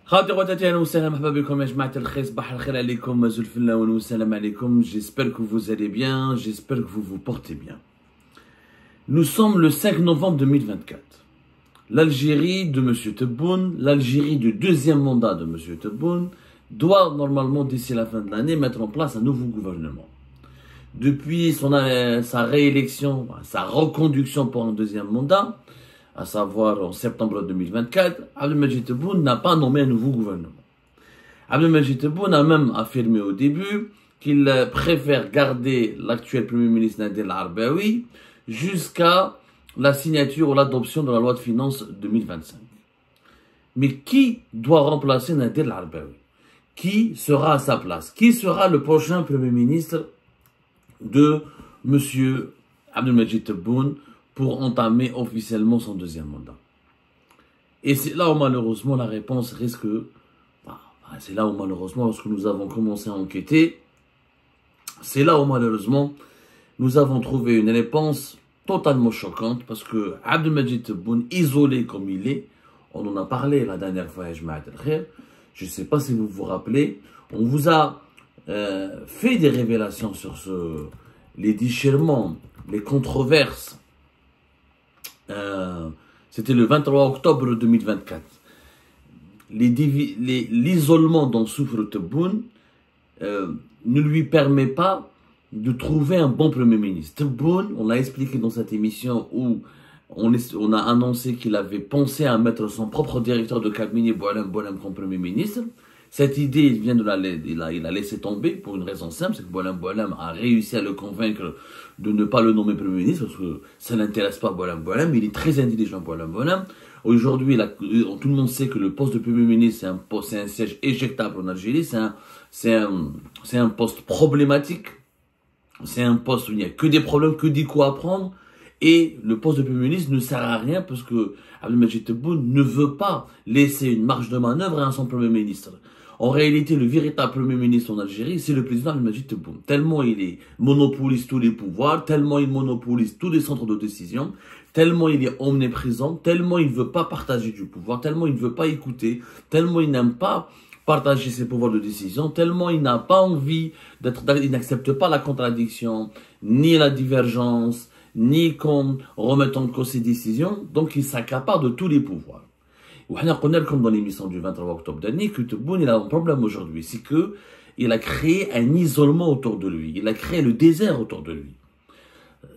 خاطر وتاتي اهلا وسهلا مرحبا بكم يا جماعة الخير صباح الخير عليكم مازال فينا والسلام عليكم. J'espère que vous allez bien, j'espère que vous vous portez bien. Nous sommes le 5 novembre 2024. L'Algérie de M. Tebboune, l'Algérie du deuxième mandat de M. Tebboune doit normalement d'ici la fin de l'année mettre en place un nouveau gouvernement. Depuis sa réélection, sa reconduction pour un deuxième mandat, à savoir en septembre 2024, Abdelmadjid Tebboune n'a pas nommé un nouveau gouvernement. Abdelmadjid Tebboune a même affirmé au début qu'il préfère garder l'actuel Premier ministre Nader El-Arbaoui jusqu'à la signature ou l'adoption de la loi de finances 2025. Mais qui doit remplacer Nader El-Arbaoui? Qui sera à sa place? Qui sera le prochain Premier ministre de M. Abdelmadjid Tebboune pour entamer officiellement son deuxième mandat? Et c'est là où malheureusement la réponse risque... c'est là où malheureusement, lorsque nous avons commencé à enquêter, c'est là où malheureusement nous avons trouvé une réponse totalement choquante, parce que Abdelmadjid Tebboune, isolé comme il est, on en a parlé la dernière fois, je ne sais pas si vous vous rappelez, on vous a fait des révélations sur les déchirements, les controverses. C'était le 23 octobre 2024. L'isolement dont souffre Tebboune ne lui permet pas de trouver un bon Premier ministre. Tebboune, on l'a expliqué dans cette émission où on a annoncé qu'il avait pensé à mettre son propre directeur de cabinet, Boualem comme Premier ministre. Cette idée, il a laissé tomber pour une raison simple, c'est que Boualem a réussi à le convaincre de ne pas le nommer Premier ministre, parce que ça n'intéresse pas Boualem. Il est très intelligent, Boualem. Aujourd'hui, tout le monde sait que le poste de Premier ministre, c'est un siège éjectable en Algérie, c'est un poste problématique, c'est un poste où il n'y a que des problèmes, que des coups à prendre, et le poste de Premier ministre ne sert à rien parce que Abdelmadjid Tebboune ne veut pas laisser une marge de manœuvre à son Premier ministre. En réalité, le véritable Premier ministre en Algérie, c'est le président Abdelmadjid Tebboune. Tellement il monopolise tous les pouvoirs, tellement il monopolise tous les centres de décision, tellement il est omniprésent, tellement il ne veut pas partager du pouvoir, tellement il ne veut pas écouter, tellement il n'aime pas partager ses pouvoirs de décision, tellement il n'a pas envie il n'accepte pas la contradiction, ni la divergence, ni qu'on remette en cause ses décisions, donc il s'accapare de tous les pouvoirs. On a comme dans l'émission du 23 octobre dernier que Tebboune, il a un problème aujourd'hui, c'est que il a créé un isolement autour de lui, il a créé le désert autour de lui.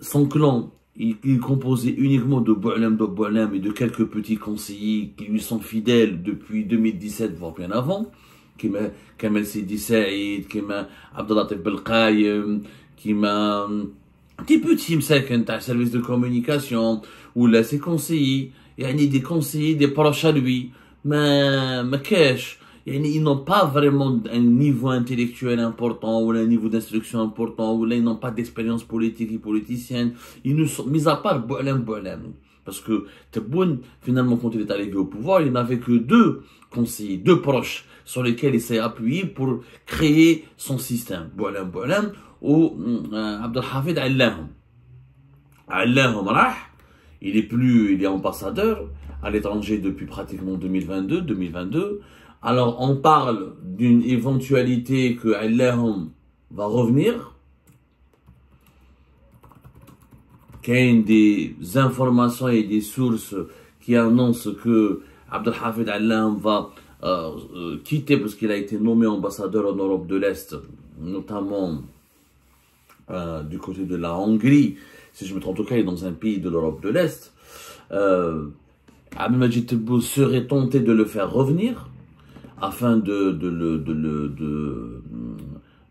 Son clan, il est composé uniquement de Boualem et de quelques petits conseillers qui lui sont fidèles depuis 2017, voire bien avant, comme Kamel Sidi Saïd, comme Abdellatif Belkayem, comme un petit peu Tim Second, un service de communication, où là, ses conseillers, il y a des conseillers, des proches à lui, mais cash, ils n'ont pas vraiment un niveau intellectuel important, ou un niveau d'instruction important, ou là, ils n'ont pas d'expérience politique et politicienne. Ils ne sont, mis à part Boualem. Parce que Tebboune, finalement, quand il est arrivé au pouvoir, il n'avait que deux conseillers, deux proches, sur lesquels il s'est appuyé pour créer son système. Boualem, ou Abdelhafid Allahom. Allahom rah, il est ambassadeur à l'étranger depuis pratiquement 2022. Alors on parle d'une éventualité que Allahom va revenir. Qu'il y a des informations et des sources qui annoncent que Abdelhafid Allahom va quitter parce qu'il a été nommé ambassadeur en Europe de l'Est, notamment du côté de la Hongrie, si je me trompe, en tout cas, il est dans un pays de l'Europe de l'Est. Abdelmadjid Tebboune serait tenté de le faire revenir afin de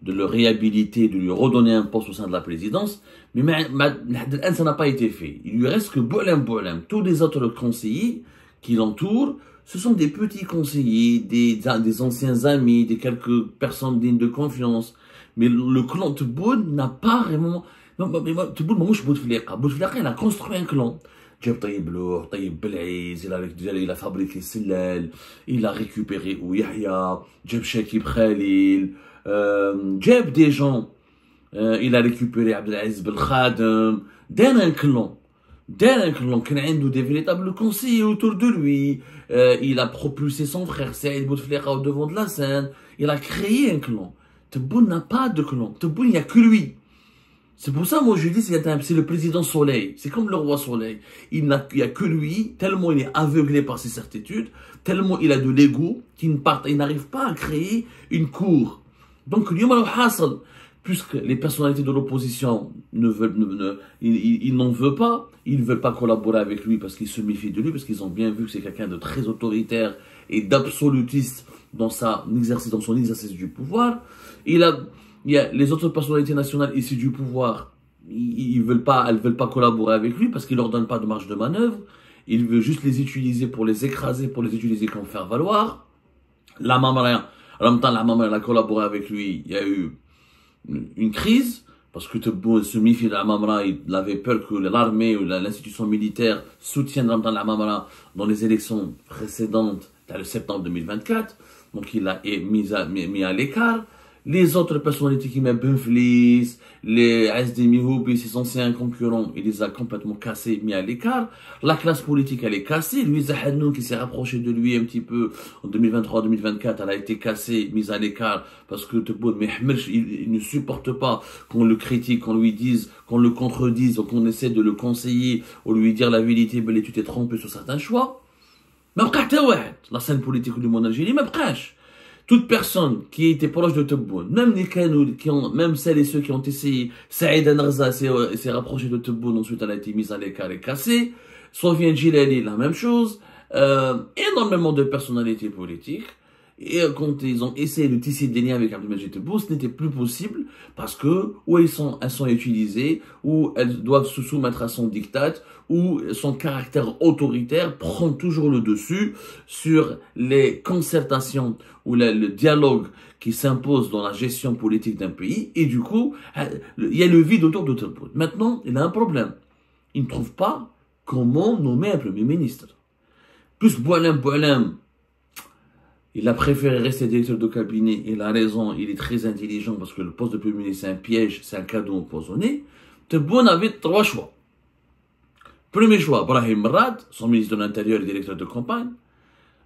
le réhabiliter, de lui redonner un poste au sein de la présidence. Mais ça n'a pas été fait. Il lui reste que Boualem. Tous les autres conseillers qui l'entourent, ce sont des petits conseillers, des anciens amis, des quelques personnes dignes de confiance. Mais le clan Tebboune n'a pas vraiment... Tebboune, il a construit un clan. جاب طيب لوح طيب بلعيز il a fabriqué السلال, il a récupéré Ouyahia, جاب شاكيب خليل, جاب des gens, il a récupéré Abdelaziz Belkhadem, d'un un clan. Dès que l'on a des véritables conseillers autour de lui, il a propulsé son frère Saïd Bouteflika au devant de la scène, il a créé un clan. Tebboune n'a pas de clan, Tebboune il n'y a que lui. C'est pour ça, moi je dis, c'est le président Soleil, c'est comme le roi Soleil. Il n'y a que lui, tellement il est aveuglé par ses certitudes, tellement il a de l'ego, qu'il n'arrive pas à créer une cour. Donc, puisque les personnalités de l'opposition ils n'en veulent pas, ils ne veulent pas collaborer avec lui parce qu'ils se méfient de lui, parce qu'ils ont bien vu que c'est quelqu'un de très autoritaire et d'absolutiste dans son exercice du pouvoir. Il y a les autres personnalités nationales issues du pouvoir, elles veulent pas collaborer avec lui parce qu'il leur donne pas de marge de manœuvre. Il veut juste les utiliser pour les écraser, pour les utiliser comme faire valoir. La Mamara, en même temps, la Mamara a collaboré avec lui. Il y a eu une crise parce que Tebboune se méfie de la Mamara. Il avait peur que l'armée ou l'institution militaire soutienne la Mamara dans les élections précédentes, le septembre 2024. Donc il l'a mis à l'écart. Les autres personnalités qui mettent Benflis, les SD Mihoubi, ses anciens concurrents, il les a complètement cassés, mis à l'écart. La classe politique, elle est cassée. Louise Hadnoun, qui s'est rapproché de lui un petit peu en 2023-2024, elle a été cassée, mise à l'écart, parce que il ne supporte pas qu'on le critique, qu'on lui dise, qu'on le contredise, ou qu'on essaie de le conseiller, ou lui dire la vérité, mais tu t'es trompé sur certains choix. Mais la scène politique du monde algérien, mais toute personne qui était proche de Tebboune, même les Kanous, même celles et ceux qui ont essayé, Saïd Anarza s'est rapproché de Tebboune, ensuite elle a été mise à l'écart et cassée. Sofiane Djilali, la même chose. Énormément de personnalités politiques. Et quand ils ont essayé de tisser des liens avec Abdelmajid Tebboune, ce n'était plus possible parce que ou elles sont utilisées, ou elles doivent se soumettre à son diktat, ou son caractère autoritaire prend toujours le dessus sur les concertations ou le dialogue qui s'impose dans la gestion politique d'un pays. Et du coup, il y a le vide autour de Tebboune. Maintenant, il a un problème. Il ne trouve pas comment nommer un premier ministre. Plus Boualem, il a préféré rester directeur de cabinet, il a raison, il est très intelligent parce que le poste de premier ministre c'est un piège, c'est un cadeau empoisonné. Tebboune avait 3 choix. Premier choix, Brahim Merad, son ministre de l'Intérieur et directeur de campagne.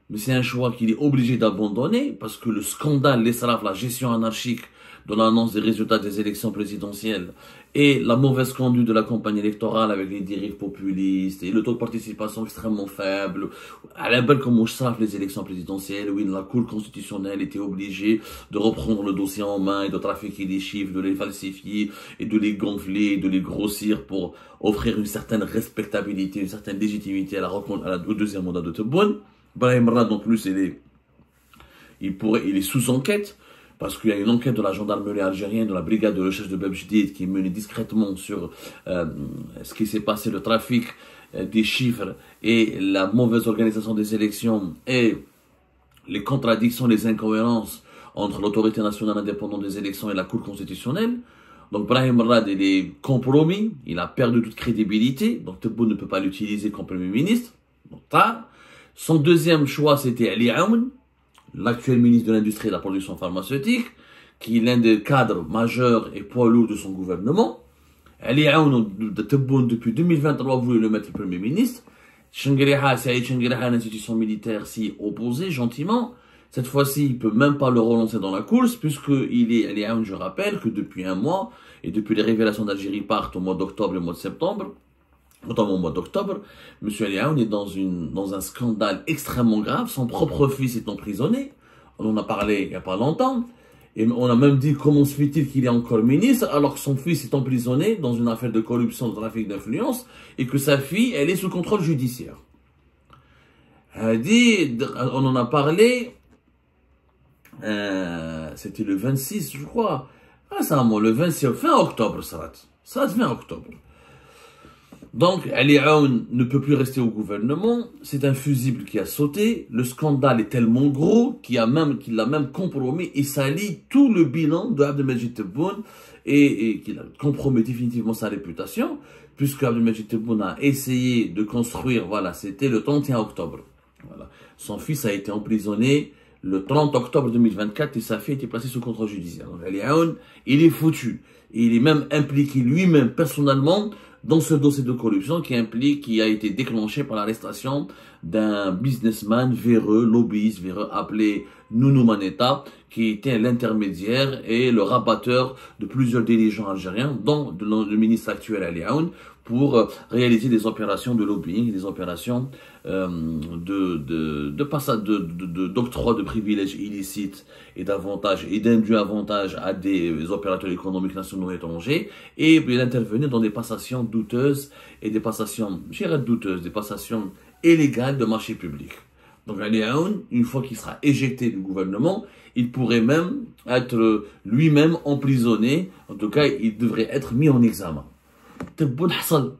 Mais c'est un choix qu'il est obligé d'abandonner parce que le scandale, l'Esraf, la gestion anarchique de l'annonce des résultats des élections présidentielles et la mauvaise conduite de la campagne électorale avec les dérives populistes et le taux de participation extrêmement faible, à la belle comme Mouchsaf les élections présidentielles, où la Cour constitutionnelle était obligée de reprendre le dossier en main et de trafiquer les chiffres, de les falsifier et de les gonfler, de les grossir pour offrir une certaine respectabilité, une certaine légitimité au deuxième mandat de Tebboune. Brahim Merad en plus, il est sous enquête. Parce qu'il y a une enquête de la gendarmerie algérienne, de la brigade de recherche de Bebjdid, qui est menée discrètement sur ce qui s'est passé, le trafic des chiffres et la mauvaise organisation des élections et les contradictions, les incohérences entre l'autorité nationale indépendante des élections et la Cour constitutionnelle. Donc Brahim Merad, il est compromis, il a perdu toute crédibilité, donc Tebboune ne peut pas l'utiliser comme Premier ministre. Donc, son deuxième choix, c'était Ali Aoun, l'actuel ministre de l'Industrie et de la Production pharmaceutique, qui est l'un des cadres majeurs et poids lourds de son gouvernement. Ali Aoun de Tebboune, depuis 2023, voulait le mettre Premier ministre. Saïd Chenguereha, l'institution militaire, s'y opposait gentiment. Cette fois-ci, il ne peut même pas le relancer dans la course, Ali Aoun, je rappelle que depuis un mois, et depuis les révélations d'Algérie partent au mois d'octobre et au mois de septembre, notamment au mois d'octobre, M. Ali Aoun est dans un scandale extrêmement grave. Son propre fils est emprisonné. On en a parlé il n'y a pas longtemps. Et on a même dit comment se fait-il qu'il est encore ministre alors que son fils est emprisonné dans une affaire de corruption, de trafic d'influence et que sa fille, elle est sous contrôle judiciaire. On en a parlé, c'était le 26, je crois. Le 26, fin octobre, ça fin octobre. Donc, Ali Aoun ne peut plus rester au gouvernement. C'est un fusible qui a sauté. Le scandale est tellement gros qu'il l'a même compromis et salit tout le bilan de Abdelmajid Tebboune et qu'il a compromis définitivement sa réputation, puisque Abdelmajid Tebboune a essayé de construire, c'était le 31 octobre. Son fils a été emprisonné le 30 octobre 2024 et sa fille a été placée sous contrôle judiciaire. Donc, Ali Aoun, il est foutu. Et il est même impliqué lui-même personnellement dans ce dossier de corruption qui a été déclenché par l'arrestation d'un businessman véreux, lobbyiste véreux, appelé Nounou Manetta, qui était l'intermédiaire et le rabatteur de plusieurs dirigeants algériens, dont le ministre actuel Ali Aoun, pour réaliser des opérations de lobbying, des opérations d'octroi de privilèges illicites et d'avantages et d'indus avantages à des opérateurs économiques nationaux et étrangers, et d'intervenir dans des passations douteuses et des passations, je dirais douteuses, des passations illégales de marchés publics. Donc Ali Aoun, une fois qu'il sera éjecté du gouvernement, il pourrait même être lui-même emprisonné, en tout cas il devrait être mis en examen. Tebboune Hassal,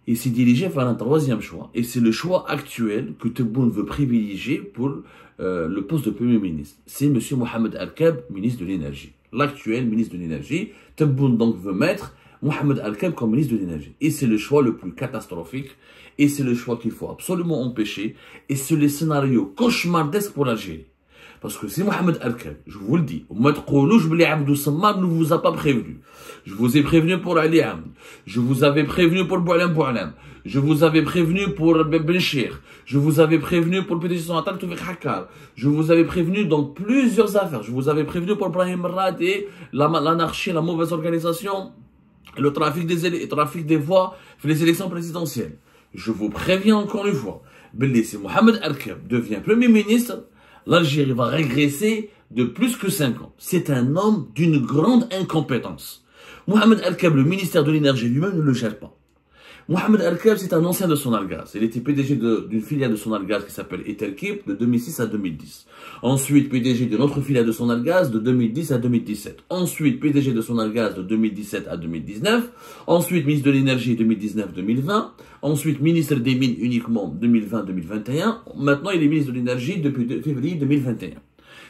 il s'est dirigé vers un troisième choix. Et c'est le choix actuel que Tebboune veut privilégier pour le poste de Premier ministre. C'est M. Mohamed Al-Kab, ministre de l'Énergie. L'actuel ministre de l'Énergie. Tebboune donc veut mettre Mohamed Al-Kab comme ministre de l'Énergie. Et c'est le choix le plus catastrophique. Et c'est le choix qu'il faut absolument empêcher. Et c'est le scénario cauchemardesque pour l'Algérie. Parce que c'est Mohamed Al-Kab, je vous le dis. Abdou Sammar ne vous a pas prévenu. Je vous ai prévenu pour Ali Aoun. Je vous avais prévenu pour Boualam Boualam. Je vous avais prévenu pour Benchir. Je vous avais prévenu pour le PDG de son attaque Toufik Hakkar. Je vous avais prévenu dans plusieurs affaires. Je vous avais prévenu pour Brahim Rad et l'anarchie, la mauvaise organisation, le trafic des voix pour les élections présidentielles. Je vous préviens encore une fois. Si Mohamed Al-Kab devient Premier ministre, l'Algérie va régresser de plus que 5 ans. C'est un homme d'une grande incompétence. Mohamed Al-Kab, le ministère de l'Énergie lui-même ne le gère pas. Mohamed Al-Kab, c'est un ancien de Sonalgaz. Il était PDG d'une filiale de Sonalgaz qui s'appelle Etelkip de 2006 à 2010. Ensuite, PDG d'une autre filiale de Sonalgaz de 2010 à 2017. Ensuite, PDG de Sonalgaz de 2017 à 2019. Ensuite, ministre de l'Énergie 2019-2020. Ensuite, ministre des Mines uniquement 2020-2021. Maintenant, il est ministre de l'Énergie depuis février 2021.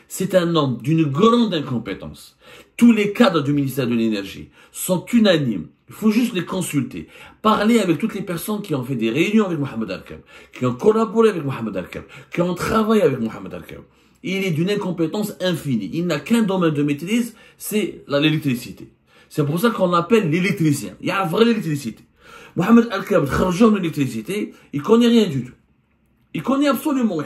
C'est un homme d'une grande incompétence. Tous les cadres du ministère de l'Énergie sont unanimes. Il faut juste les consulter. Parler avec toutes les personnes qui ont fait des réunions avec Mohamed Al-Kab, qui ont collaboré avec Mohamed Al-Kab, qui ont travaillé avec Mohamed Al-Kab. Il est d'une incompétence infinie. Il n'a qu'un domaine de maîtrise, c'est l'électricité. C'est pour ça qu'on l'appelle l'électricien. Il y a une vraie électricité. Mohamed Al-Kab, de l'électricité, il connaît rien du tout. Il connaît absolument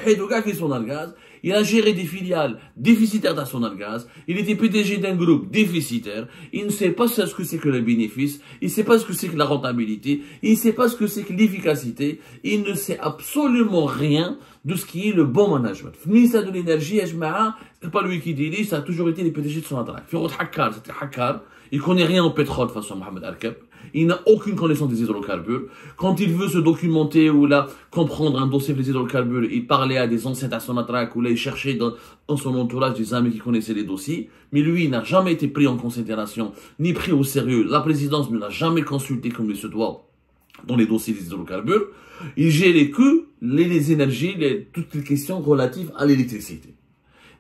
Sonalgaz. Il a géré des filiales déficitaires dans Sonalgaz. Il était PDG d'un groupe déficitaire. Il ne sait pas ce que c'est que le bénéfice. Il ne sait pas ce que c'est que la rentabilité. Il ne sait pas ce que c'est que l'efficacité. Il ne sait absolument rien de ce qui est le bon management. Le ministère de l'Énergie, c'est pas lui qui dirige, ça a toujours été les PDG de Sonalgaz. Firouz Hakkar, c'était Hakkar. Il connaît rien en pétrole, de toute façon, Mohamed Al-Kab. Il n'a aucune connaissance des hydrocarbures. Quand il veut se documenter ou là, comprendre un dossier des hydrocarbures, il parlait à des anciens à Sonatrach ou là, il cherchait dans son entourage des amis qui connaissaient les dossiers. Mais lui, il n'a jamais été pris en considération, ni pris au sérieux. La présidence ne l'a jamais consulté comme il se doit dans les dossiers des hydrocarbures. Il gérait que les énergies, toutes les questions relatives à l'électricité.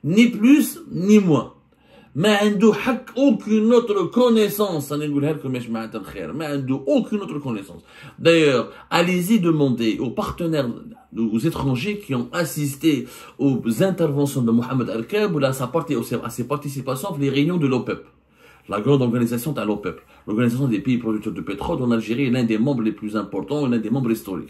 Ni plus, ni moins. ما عنده حق aucune autre connaissance. أنا نقولها لكم مش معناتها الخير. ما عنده aucune autre connaissance. D'ailleurs, allez-y demander aux partenaires, aux étrangers qui ont assisté aux interventions de Mohamed Al-Kab ou à ses participations dans les réunions de l'OPEP. La grande organisation de l'OPEP. L'organisation des pays producteurs de pétrole en Algérie est l'un des membres les plus importants et l'un des membres historiques.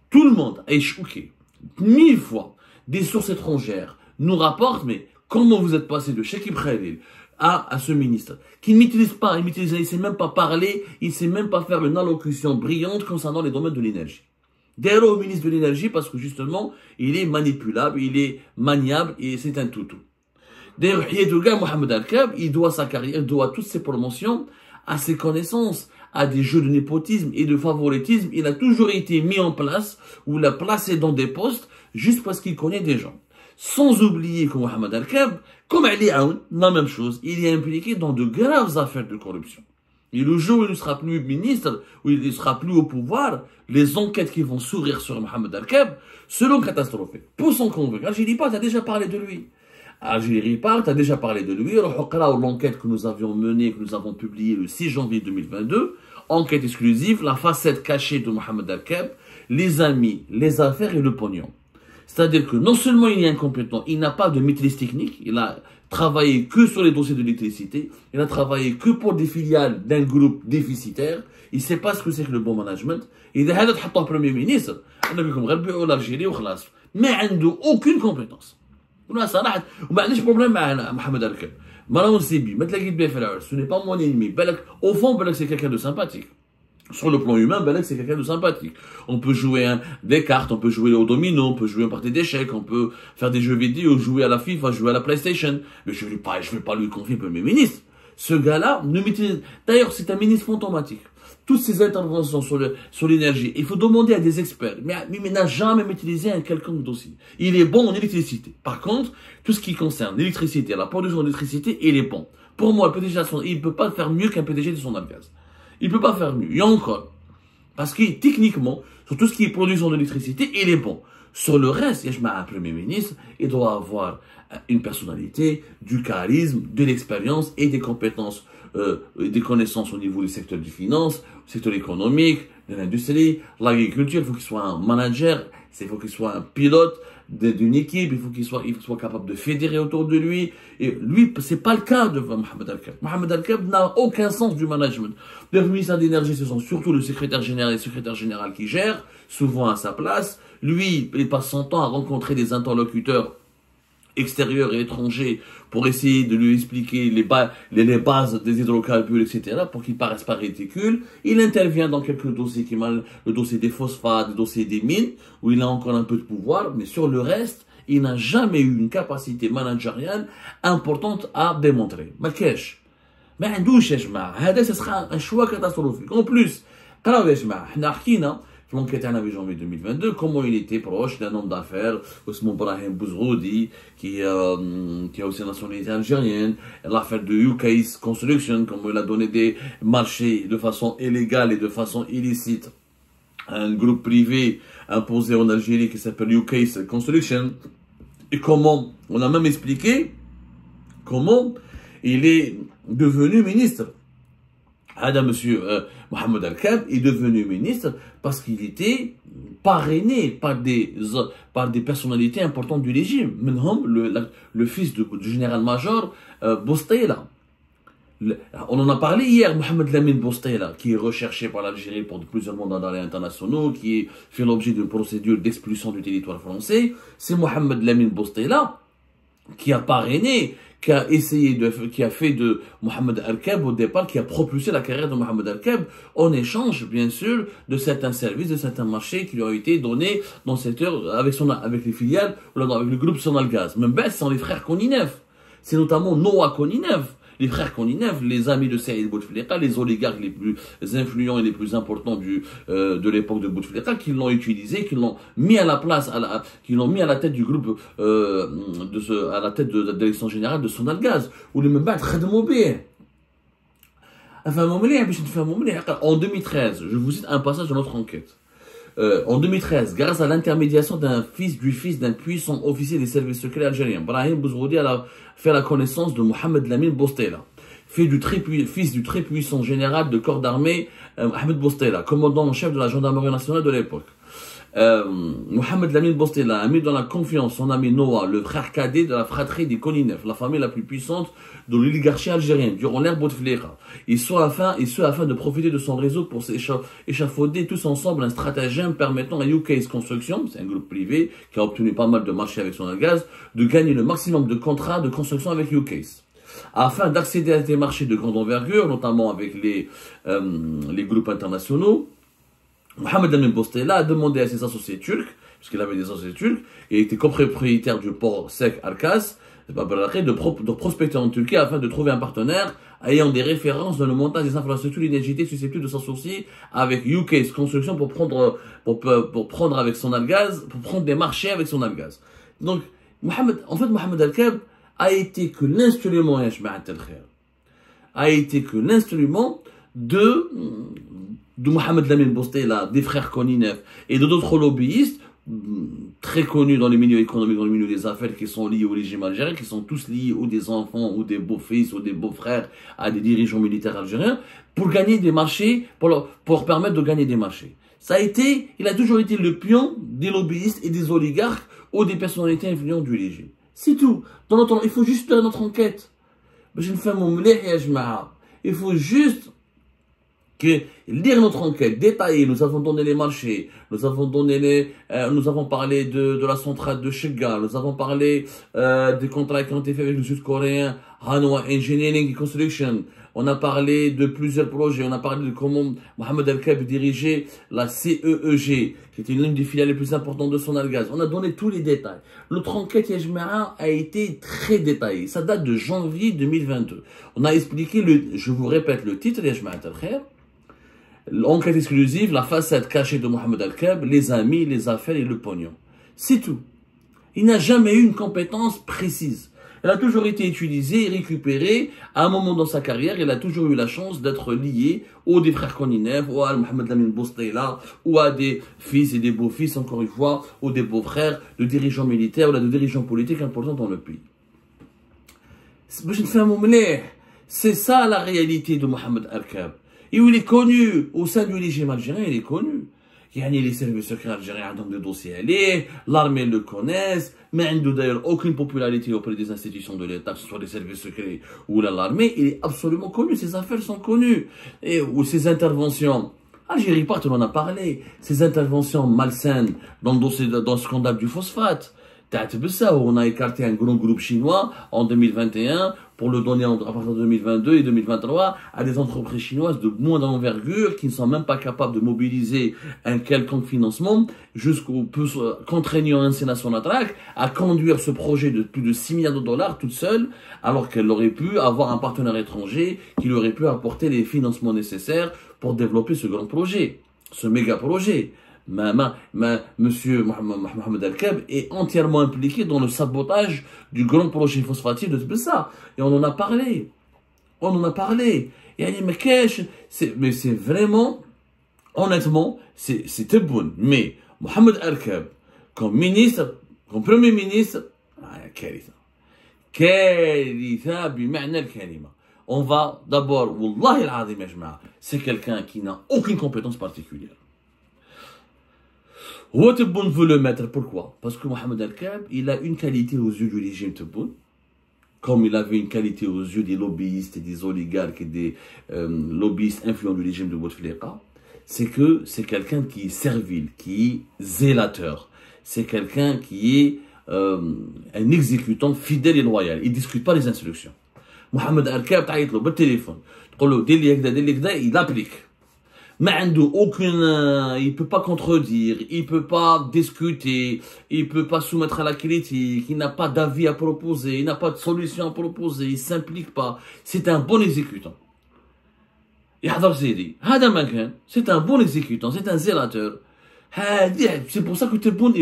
Tout le monde est choqué. 1000 fois, des sources étrangères nous rapportent, mais comment vous êtes passé de Cheikh Khalil à ce ministre qui ne maîtrise pas, il ne sait même pas parler, il ne sait même pas faire une allocution brillante concernant les domaines de l'énergie. D'ailleurs, au ministre de l'énergie, parce que justement, il est manipulable, il est maniable et c'est un toutou. D'ailleurs, Mohamed Al-Kab, il doit sa carrière, il doit toutes ses promotions à ses connaissances, à des jeux de népotisme et de favoritisme. Il a toujours été mis en place ou l'a placé dans des postes juste parce qu'il connaît des gens. Sans oublier que Mohamed Al-Kab, comme Ali Aoun, la même chose, il est impliqué dans de graves affaires de corruption. Et le jour où il ne sera plus ministre, où il ne sera plus au pouvoir, les enquêtes qui vont s'ouvrir sur Mohamed Al-Kab seront catastrophiques. Pour s'en convaincre, Algérie Part a déjà parlé de lui. Algérie Part a déjà parlé de lui. L'enquête que nous avions menée, que nous avons publiée le 6 janvier 2022, enquête exclusive, la facette cachée de Mohamed Al-Kab, les amis, les affaires et le pognon. C'est-à-dire que non seulement il est incompétent, il n'a pas de maîtrise technique, il a travaillé que sur les dossiers de l'électricité, il a travaillé que pour des filiales d'un groupe déficitaire, il ne sait pas ce que c'est que le bon management. Et هذا تحطه premier ministre, أنا بكم غير بيعوا l'Algérie وخلاص. ما عنده aucune compétence. ولا صراحة وما عنديش بروبليم مع محمد الكل. مروان سيبي ما تلاقيت به في العرس, ce n'est pas mon ennemi. بالك au fond بالك c'est quelqu'un de sympathique. Sur le plan humain, Balak, c'est quelqu'un de sympathique. On peut jouer des cartes, on peut jouer au domino, on peut jouer en partie d'échecs, on peut faire des jeux vidéo, jouer à la FIFA, jouer à la PlayStation. Mais je vais pas lui confier Premier ministre. Ce gars-là ne maîtrise... D'ailleurs, c'est un ministre fantomatique. Toutes ces interventions sur l'énergie, il faut demander à des experts. Mais il n'a jamais maîtrisé un quelconque dossier. Il est bon en électricité. Par contre, tout ce qui concerne l'électricité, la production d'électricité, il est bon. Pour moi, le PDG, il ne peut pas faire mieux qu'un PDG de son gaz. Il ne peut pas faire mieux. Il y a encore. Parce que techniquement, sur tout ce qui est production d'électricité, il est bon. Sur le reste, il y a un Premier ministre, il doit avoir une personnalité, du charisme, de l'expérience et des compétences, des connaissances au niveau du secteur des finances, du secteur économique, de l'industrie, l'agriculture. Il faut qu'il soit un manager, il faut qu'il soit un pilote d'une équipe, il faut qu'il soit capable de fédérer autour de lui. Et lui, c'est pas le cas de Mohamed Al-Kab. Mohamed Al-Kab n'a aucun sens du management. Le ministère de l'énergie, ce sont surtout le secrétaire général et le secrétaire général qui gèrent, souvent à sa place. Lui, il passe son temps à rencontrer des interlocuteurs extérieurs et étrangers pour essayer de lui expliquer les bases des hydrocarbures, etc., pour qu'il paraisse pas ridicule. Il intervient dans quelques dossiers le dossier des phosphates, le dossier des mines, où il a encore un peu de pouvoir, mais sur le reste, il n'a jamais eu une capacité managériale importante à démontrer. ما كاش ما عندوش يا جماعه هذا ce sera un choix catastrophique. En plus, قراو يا جماعه حنا حكينا في l'enquête en janvier 2022 comment il était proche d'un homme d'affaires Ousmane Brahim Bouzroudi qui a aussi la nationalité algérienne, l'affaire de UK's Construction, comment il a donné des marchés de façon illégale et de façon illicite à un groupe privé imposé en Algérie qui s'appelle UK's Construction, et comment on a même expliqué comment il est devenu ministre. Monsieur Mohamed Al-Kab est devenu ministre parce qu'il était parrainé par des personnalités importantes du régime. Menhom, le fils du général-major Boustela. On en a parlé hier, Mohamed Lamine Boustela, qui est recherché par l'Algérie pour plusieurs mandats d'arrêt internationaux, qui fait l'objet d'une procédure d'expulsion du territoire français. C'est Mohamed Lamine Boustela qui a parrainé, qui a fait de Mohamed Al-Kab au départ, qui a propulsé la carrière de Mohamed Al-Kab en échange, bien sûr, de certains services, de certains marchés qui lui ont été donnés dans le secteur avec les filiales, ou avec le groupe Sonalgaz. Même ce sont les frères Koninev. C'est notamment Noah Koninev. Les frères Koninev, les amis de Saïd Bouteflika, les oligarques les plus influents et les plus importants de l'époque de Bouteflika, qui l'ont utilisé, qui l'ont mis à la place, qui l'ont mis à la tête du groupe, à la tête de l'élection générale de Sonalgaz, où les membres خدموا به. En 2013, je vous cite un passage de notre enquête. En 2013, grâce à l'intermédiation du fils d'un puissant officier des services secrets algériens, Brahim Bouzroudi a fait la connaissance de Mohamed Lamine Boustela, fils du très puissant général de corps d'armée Ahmed Boustela, commandant en chef de la gendarmerie nationale de l'époque. Mohamed Lamine Boustela a mis dans la confiance son ami Noah, le frère cadet de la fratrie des Koninev, la famille la plus puissante de l'oligarchie algérienne durant l'ère Bouteflika, et ce afin de profiter de son réseau pour échafauder tous ensemble un stratagème permettant à UK's Construction, c'est un groupe privé qui a obtenu pas mal de marchés avec son gaz, de gagner le maximum de contrats de construction avec UK's. Afin d'accéder à des marchés de grande envergure, notamment avec les groupes internationaux, Mohamed Lamine Boustela a demandé à ses associés turcs, puisqu'il avait des associés turcs, et était copropriétaire du port sec Arkas, de prospecter en Turquie afin de trouver un partenaire ayant des références dans le montage des infrastructures énergétiques susceptibles de s'associer avec UK's Construction pour prendre avec son gaz, pour prendre des marchés avec son gaz. Donc, Mohamed Al-Kab a été que l'instrument, de Mohamed Lamine Boustela, des frères Koninev et d'autres lobbyistes très connus dans les milieux économiques, dans le milieu des affaires, qui sont liés au régime algérien, qui sont tous liés ou des enfants, ou des beaux-fils, ou des beaux-frères à des dirigeants militaires algériens, pour gagner des marchés, pour leur permettre de gagner des marchés. il a toujours été le pion des lobbyistes et des oligarques ou des personnalités influentes du régime. C'est tout. Dans notre, il faut juste faire notre enquête. Il faut juste lire notre enquête, détailler. Nous avons donné les marchés, nous avons parlé de la centrale de Chega, nous avons parlé des contrats qui ont été faits avec le Sud-Coréen Hanwha Engineering Construction. On a parlé de plusieurs projets, on a parlé de comment Mohamed Al-Kab dirigeait la CEEG, qui était l'une des filiales les plus importantes de Sonargaz. On a donné tous les détails. Notre enquête Yajma'a a été très détaillée. Ça date de janvier 2022. On a expliqué, je vous répète le titre Yajma'a Al-Khair. L'enquête exclusive, la facette cachée de Mohamed Al-Kab, les amis, les affaires et le pognon. C'est tout. Il n'a jamais eu une compétence précise. Elle a toujours été utilisée et récupérée à un moment dans sa carrière. Il a toujours eu la chance d'être lié aux des frères Koninev, ou à Mohamed Lamine Boustela, ou à des fils et des beaux-fils, encore une fois, ou des beaux-frères de dirigeants militaires ou de dirigeants politiques importants dans le pays. C'est ça la réalité de Mohamed Al-Kab. Et où il est connu au sein du régime algérien, il est connu. Les services secrets algériens ont des dossiers allés, l'armée le connaissent, mais il n'a d'ailleurs aucune popularité auprès des institutions de l'État, que ce soit les services secrets ou l'armée. Il est absolument connu, ses affaires sont connues. Ou ses interventions. Algérie Part, on en a parlé. Ses interventions malsaines dans le scandale du phosphate. On a écarté un grand groupe chinois en 2021 pour le donner à partir de 2022 et 2023 à des entreprises chinoises de moins d'envergure qui ne sont même pas capables de mobiliser un quelconque financement jusqu'au plus contraignant ainsi la Sonatrach à conduire ce projet de plus de 6 milliards de dollars toute seule alors qu'elle aurait pu avoir un partenaire étranger qui lui aurait pu apporter les financements nécessaires pour développer ce grand projet, ce méga projet. Monsieur Mohamed Al-Kab est entièrement impliqué dans le sabotage du grand projet phosphatique de Tbessa. Et on en a parlé. Mais c'est vraiment, honnêtement, c'est Tebboune. Mais Mohamed Al-Kab, comme ministre, comme premier ministre, on va d'abord, Wallahi al-Azim ya jama'a, c'est quelqu'un qui n'a aucune compétence particulière. Tebboune veut le mettre, pourquoi? Parce que Mohamed Al-Kab, il a une qualité aux yeux du régime Tebboune, comme il avait une qualité aux yeux des lobbyistes et des oligarques et des lobbyistes influents du régime de Bouteflika, c'est que c'est quelqu'un qui est servile, qui est zélateur, c'est quelqu'un qui est un exécutant fidèle et loyal, il ne discute pas les instructions. Mohamed Al-Kab, t'as le téléphone, il applique. Mais il peut pas contredire, il peut pas discuter, il peut pas soumettre à la critique, il n'a pas d'avis à proposer, il n'a pas de solution à proposer, il s'implique pas. C'est un bon exécutant. C'est un bon exécutant, c'est un zélateur. C'est pour ça que Tebboune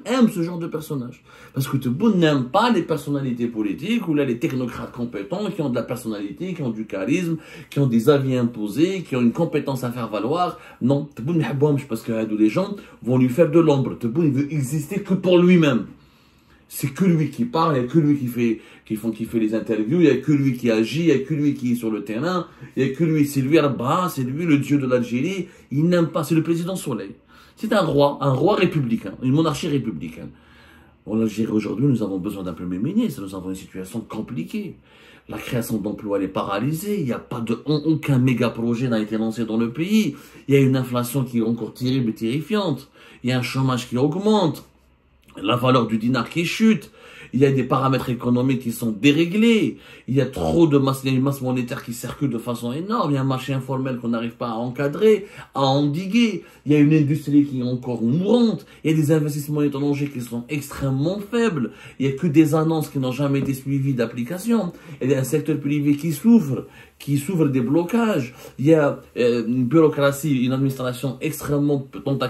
aime ce genre de personnage. Parce que Tebboune n'aime pas les personnalités politiques ou là les technocrates compétents qui ont de la personnalité, qui ont du charisme, qui ont des avis imposés, qui ont une compétence à faire valoir. Non, Tebboune n'aime parce que les gens vont lui faire de l'ombre. Tebboune il veut exister que pour lui-même. C'est que lui qui parle, il n'y a que lui qui fait les interviews, il n'y a que lui qui agit, il n'y a que lui qui est sur le terrain, il n'y a que lui, c'est lui Arba, c'est lui le dieu de l'Algérie. Il n'aime pas, c'est le président Soleil. C'est un roi républicain, une monarchie républicaine. En Algérie aujourd'hui, nous avons besoin d'un premier ministre, nous avons une situation compliquée. La création d'emplois elle est paralysée, il n'y a pas aucun méga projet n'a été lancé dans le pays. Il y a une inflation qui est encore terrible et terrifiante. Il y a un chômage qui augmente, la valeur du dinar qui chute. Il y a des paramètres économiques qui sont déréglés. Il y a trop de masse, il y a une masse monétaire qui circule de façon énorme. Il y a un marché informel qu'on n'arrive pas à encadrer, à endiguer. Il y a une industrie qui est encore mourante. Il y a des investissements étrangers qui sont extrêmement faibles. Il n'y a que des annonces qui n'ont jamais été suivies d'application. Il y a un secteur privé qui souffre des blocages. Il y a une bureaucratie, une administration extrêmement tentaculaire.